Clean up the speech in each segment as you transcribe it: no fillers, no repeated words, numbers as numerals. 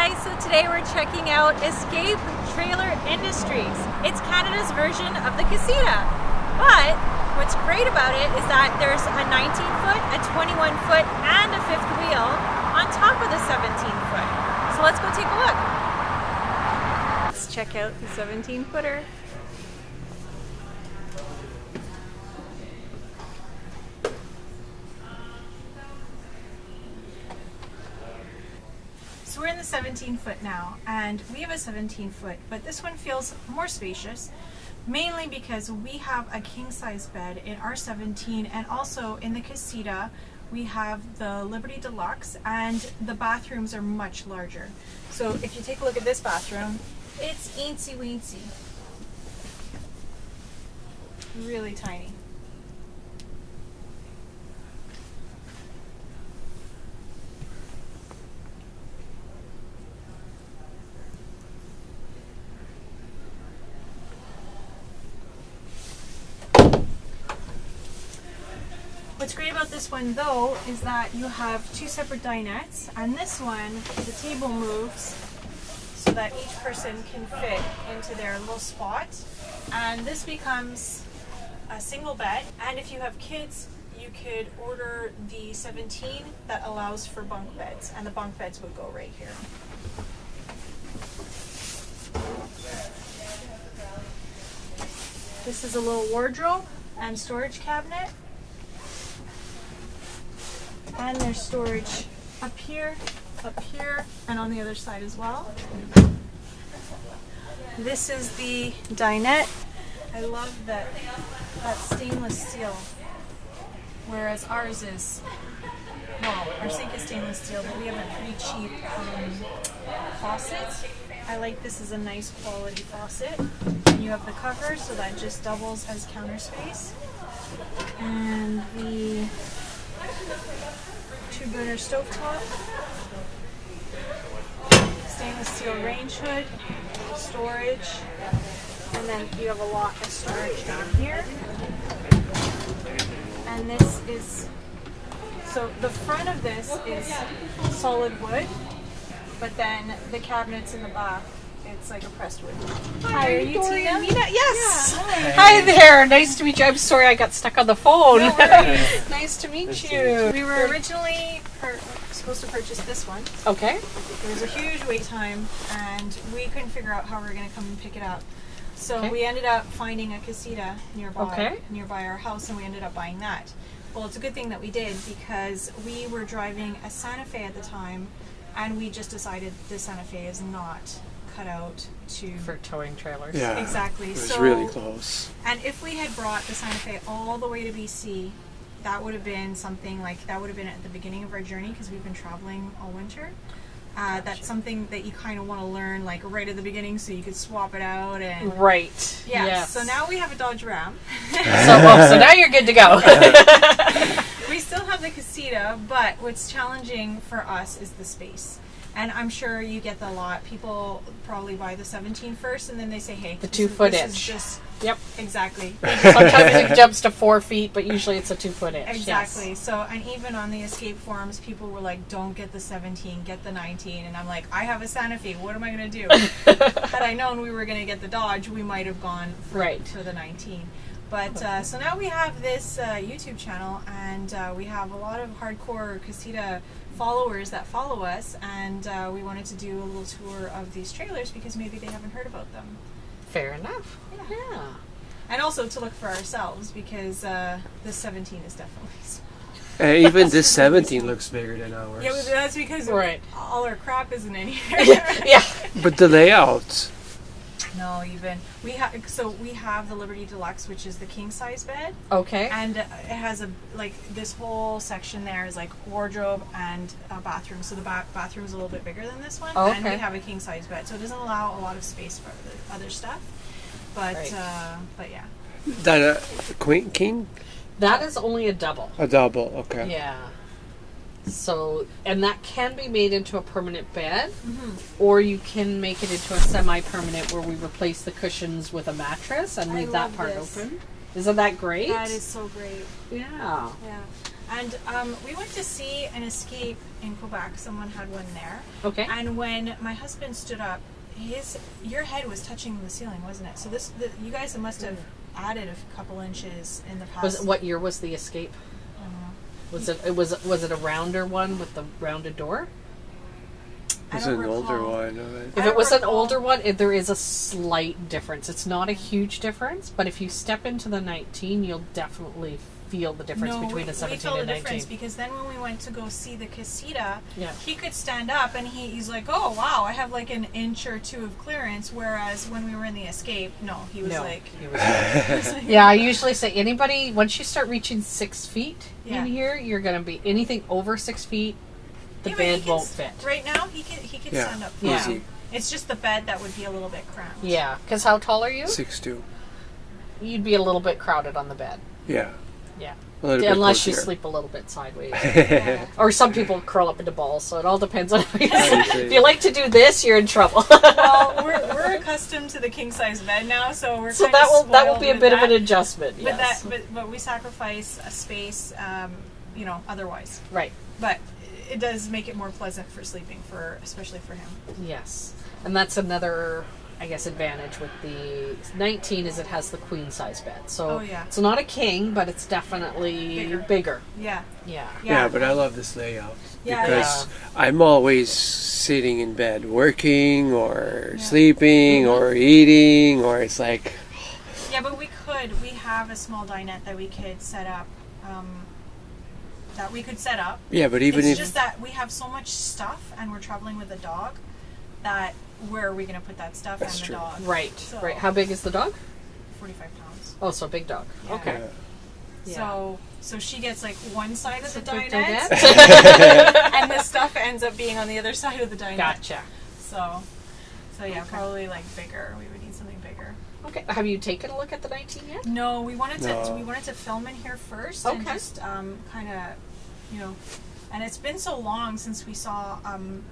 guys, so today we're checking out Escape Trailer Industries. It's Canada's version of the Casita, but what's great about it is that there's a 19-foot, a 21-foot, and a fifth wheel on top of the 17-foot. So let's go take a look. Let's check out the 17-footer. So we're in the 17-foot now, and we have a 17-foot, but this one feels more spacious, mainly because we have a king-size bed in our 17, and also in the Casita we have the Liberty Deluxe, and the bathrooms are much larger. So if you take a look at this bathroom, it's eensy-weensy. Really tiny. What's great about this one though is that you have two separate dinettes, and this one, the table moves so that each person can fit into their little spot, and this becomes a single bed. And if you have kids, you could order the 17 that allows for bunk beds, and the bunk beds would go right here. This is a little wardrobe and storage cabinet. And there's storage up here, and on the other side as well. This is the dinette. I love that stainless steel, whereas ours is, well, our sink is stainless steel, but we have a pretty cheap faucet. I like this as a nice quality faucet. And you have the cover, so that just doubles as counter space. And the 2-burner stovetop, stainless steel range hood, storage, and then you have a lot of storage down here. And this is, so the front of this is solid wood, but then the cabinets in the back, it's like a pressed wood. Hi, are you Tina? Yes. Yeah, hi. Hi there. Nice to meet you. I'm sorry I got stuck on the phone. No worries. Nice to meet you. We were originally supposed to purchase this one. Okay. There was a huge wait time, and we couldn't figure out how we were going to come and pick it up. So Okay. we ended up finding a Casita nearby our house, and we ended up buying that. Well, it's a good thing that we did, because we were driving a Santa Fe at the time, and we just decided the Santa Fe is not cut out For towing trailers. Yeah, exactly. It was So really close. And if we had brought the Santa Fe all the way to BC, that would have been something like, that would have been at the beginning of our journey, because we've been traveling all winter. That's something that you kind of want to learn like right at the beginning, so you could swap it out. And Right. yeah. Yes. So now we have a Dodge Ram. So now you're good to go. We still have the Casita, but what's challenging for us is the space. And I'm sure you get that a lot. People probably buy the 17 first, and then they say, hey, The 2-foot this inch. is just, Yep. exactly. Sometimes it jumps to 4 feet, but usually it's a 2-foot inch. Exactly. Yes. So, and even on the Escape forums, people were like, don't get the 17, get the 19. And I'm like, I have a Santa Fe. What am I going to do? Had I known we were going to get the Dodge, we might have gone for the 19. But so now we have this YouTube channel, and we have a lot of hardcore Casita followers that follow us, and we wanted to do a little tour of these trailers because maybe they haven't heard about them. Fair enough. Yeah. And also to look for ourselves, because this 17 is definitely small. Even this 17 looks bigger than ours. Yeah, but that's because all our crap isn't in here. Yeah. But the layout. No, even we have the Liberty Deluxe, which is the king size bed. Okay. And it has this whole section there is like wardrobe and a bathroom. So the bathroom is a little bit bigger than this one. Oh, and we okay. have a king size bed, so it doesn't allow a lot of space for the other stuff. But but yeah. That a queen king? That is only a double. A double, okay. Yeah. So, and that can be made into a permanent bed, or you can make it into a semi-permanent where we replace the cushions with a mattress and leave that part open. Isn't that great? That is so great. Yeah. Yeah. And we went to see an Escape in Quebec. Someone had one there. Okay. And when my husband stood up, your head was touching the ceiling, wasn't it? So you guys must have added a couple inches in the past. What year was the Escape? Was it a rounder one with the rounded door? It's an older one. If it was an older one, there is a slight difference. It's not a huge difference, but if you step into the 19, you'll definitely feel the difference between a 17 and 19. We felt the difference because then when we went to go see the Casita, yeah. he could stand up and he's like, oh wow, I have like an inch or two of clearance, whereas when we were in the Escape, he was like... Yeah, I usually say anybody, once you start reaching 6 feet in here, you're going to be anything over 6 feet, the bed won't fit. Right now, he can stand up. Yeah. It's just the bed that would be a little bit cramped. Yeah, because how tall are you? 6'2". You'd be a little bit crowded on the bed. Yeah. Yeah. Unless you sleep a little bit sideways. Or some people curl up into balls, so it all depends on how you sleep. If you like to do this, you're in trouble. Well, we're accustomed to the king size bed now, so we're so that will be a bit of an adjustment. Yes. But we sacrifice a space, otherwise. Right. But it does make it more pleasant for sleeping, especially for him. Yes, and that's another, I guess, advantage with the 19 is it has the queen size bed. So it's not a king, but it's definitely bigger. Yeah, but I love this layout because I'm always sitting in bed working or sleeping or eating, or it's like... Yeah, but we have a small dinette that we could set up. Yeah, but even it's just that we have so much stuff and we're traveling with a dog that where are we going to put that stuff and the dog? Right, so, right. How big is the dog? 45 pounds. Oh, so big dog. Yeah. Okay. Yeah. So she gets like one side of the dinette and the stuff ends up being on the other side of the dinette. Gotcha. So yeah, probably like bigger. We would need something bigger. Okay. Have you taken a look at the 19 yet? No, we wanted to film in here first and just kind of, and it's been so long since we saw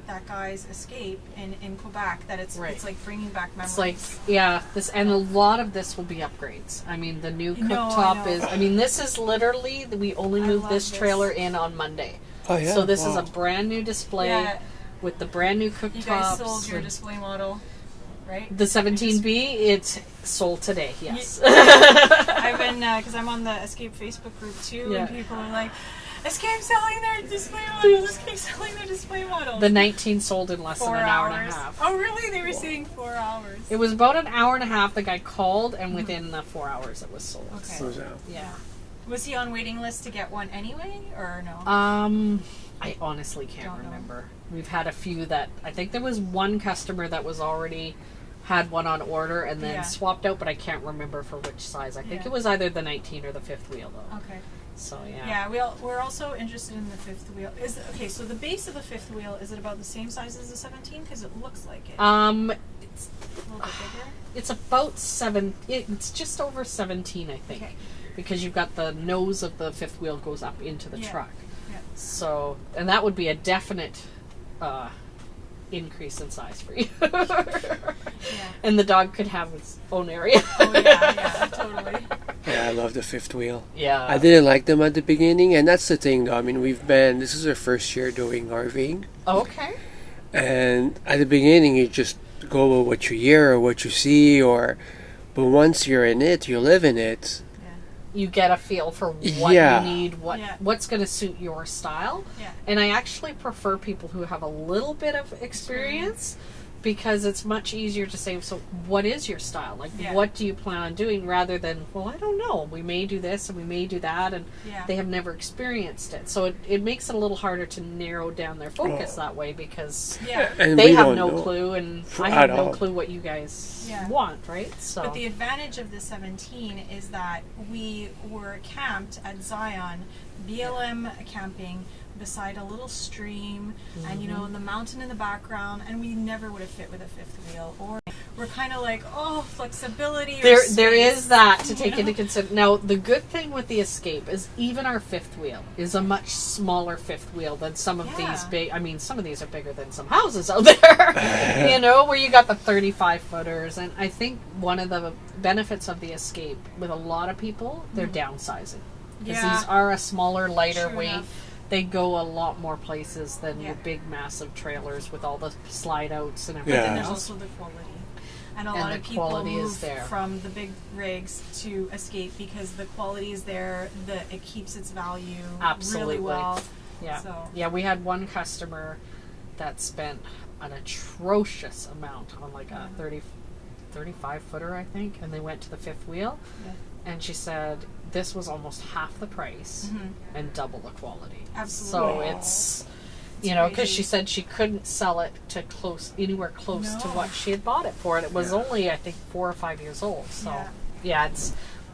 that guy's Escape in Quebec that it's like bringing back memories. It's like and a lot of this will be upgrades. I mean, the new cooktop is. I mean, this is literally we only moved this trailer in on Monday. Oh yeah. So this is a brand new display with the brand new cooktops. You guys sold your display model. Right? The 17B, it's sold today, yes. I've been, because I'm on the Escape Facebook group too, and people are like, Escape selling their display models, Escape selling their display models. The 19 sold in less than an hour and a half. Oh, really? They were saying 4 hours. It was about an hour and a half. The guy called, and within the 4 hours it was sold. Okay. So, yeah. Was he on waiting list to get one anyway, or no? I honestly can't remember. We've had a few that, I think there was one customer that was already had one on order and then swapped out, but I can't remember for which size. I think it was either the 19 or the fifth wheel though. Okay. So yeah, we're also interested in the fifth wheel. So the base of the fifth wheel, is it about the same size as the 17? Because it looks like it. It's a little bit bigger. It's about 7. It's just over 17, I think, because you've got the nose of the fifth wheel goes up into the truck. Yeah. So, and that would be a definite increase in size for you. And the dog could have its own area. Totally. Yeah, I love the fifth wheel. Yeah. I didn't like them at the beginning, and that's the thing though. I mean, this is our first year doing RVing. Okay. And at the beginning, you just go with what you hear or what you see, but once you're in it, you live in it. You get a feel for what you need, what's going to suit your style. Yeah. And I actually prefer people who have a little bit of experience because it's much easier to say, so what is your style? Like, what do you plan on doing, rather than, well, I don't know. We may do this and we may do that, and they have never experienced it. So it makes it a little harder to narrow down their focus that way, because they have no clue, and I have no clue what you guys want, right? So. But the advantage of the 17 is that we were camped at Zion, BLM camping, beside a little stream, and the mountain in the background, and we never would have fit with a fifth wheel. Or we're kind of like, flexibility. There is that to take into consideration. Now, the good thing with the Escape is even our fifth wheel is a much smaller fifth wheel than some of these big. I mean, some of these are bigger than some houses out there. Where you got the 35-footers, and I think one of the benefits of the Escape with a lot of people, they're downsizing. Because these are a smaller, lighter True weight. enough. They go a lot more places than your big, massive trailers with all the slide outs and everything. But then else. there's also the quality. And a lot of people move from the big rigs to Escape because the quality is there, it keeps its value really well. Yeah. So. Yeah, we had one customer that spent an atrocious amount on like a 35 footer, I think, and they went to the fifth wheel. Yeah. And she said this was almost half the price and double the quality. Absolutely. So it's you know, because she said she couldn't sell it to anywhere close to what she had bought it for, and it was only, I think, 4 or 5 years old. So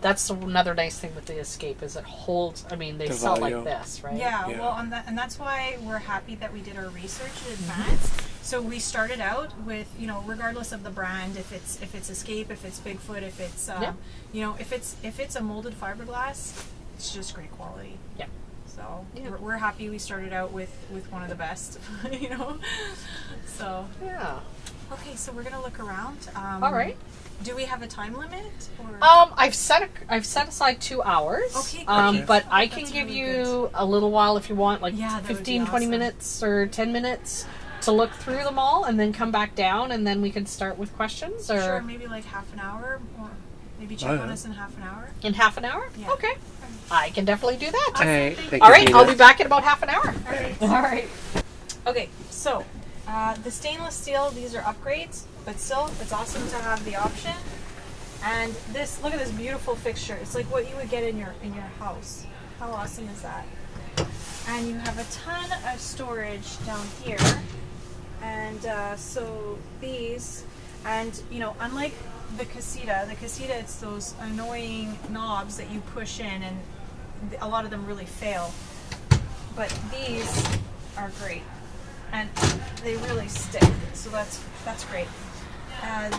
that's another nice thing with the Escape is it holds. I mean, they sell like this, right? Yeah. Well, and that's why we're happy that we did our research in advance. So we started out with, you know, regardless of the brand, if it's Escape, if it's Bigfoot, if it's you know, if it's a molded fiberglass, it's just great quality. Yeah. So we're happy we started out with one of the best, you know. So yeah. Okay, so we're gonna look around. All right. Do we have a time limit? Or? I've set aside 2 hours. Okay, great. But I can give really you a little while if you want, like 15, 20 awesome. minutes or 10 minutes to look through them all, and then come back down, and then we can start with questions. Or sure, maybe like half an hour, or maybe check on us in half an hour. In half an hour? Yeah. Okay. I can definitely do that. Awesome. All right, I'll be back in about half an hour. All right. Okay, so the stainless steel, these are upgrades, but still, it's awesome to have the option. And this, look at this beautiful fixture. It's like what you would get in your house. How awesome is that? And you have a ton of storage down here. And so these, and you know, unlike the Casita, it's those annoying knobs that you push in, and a lot of them really fail. But these are great, and they really stick. So that's great.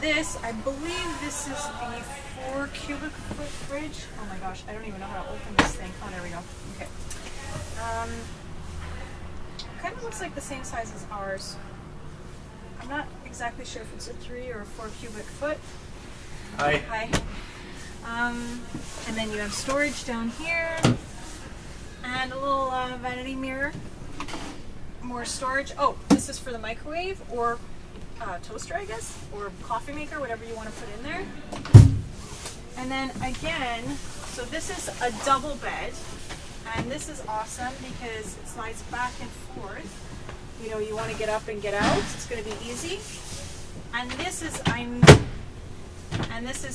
This, I believe, this is the 4 cubic foot fridge. Oh my gosh, I don't even know how to open this thing. Oh, there we go. Okay. Kind of looks like the same size as ours. I'm not exactly sure if it's a 3 or a 4 cubic foot. Hi. Hi. And then you have storage down here, and a little vanity mirror. More storage. Oh, this is for the microwave or toaster, I guess, or coffee maker, whatever you want to put in there. And then again, so this is a double bed, and this is awesome because it slides back and forth. You know, you want to get up and get out. It's going to be easy. And this is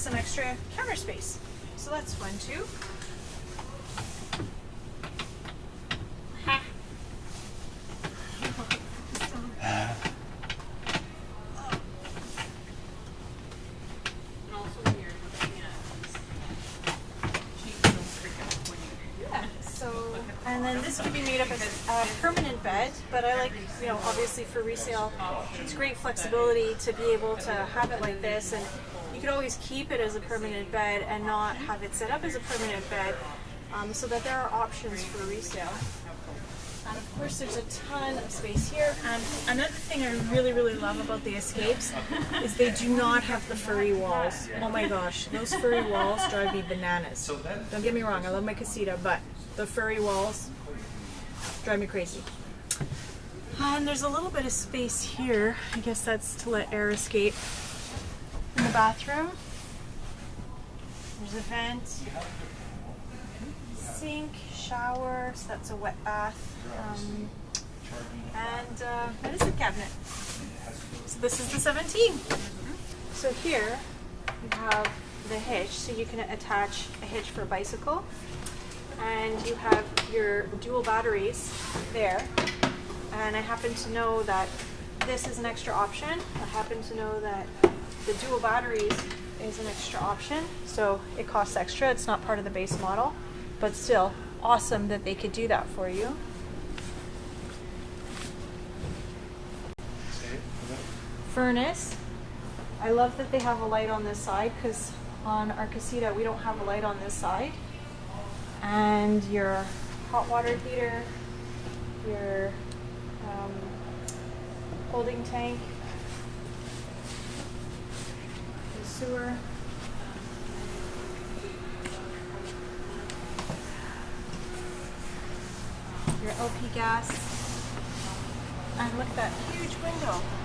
some extra counter space, so that's fun too. And then this can be made up as a permanent bed, but I like, you know, obviously for resale, it's great flexibility to be able to have it like this, and you could always keep it as a permanent bed and not have it set up as a permanent bed, so that there are options for resale. And of course there's a ton of space here, and another thing I really, really love about the Escapes is they do not have the furry walls. Oh my gosh, those furry walls drive me bananas. Don't get me wrong, I love my Casita, but the furry walls drive me crazy. And there's a little bit of space here. I guess that's to let air escape. In the bathroom, there's a vent, sink, shower, so that's a wet bath, and medicine cabinet. So this is the 17. So here you have the hitch, so you can attach a hitch for a bicycle. And you have your dual batteries there, and I happen to know that this is an extra option. I happen to know that the dual batteries is an extra option, so it costs extra. It's not part of the base model, but still awesome that they could do that for you. Furnace. I love that they have a light on this side, because on our Casita we don't have a light on this side. And your hot water heater, your holding tank, the sewer. LP gas. And look at that huge window.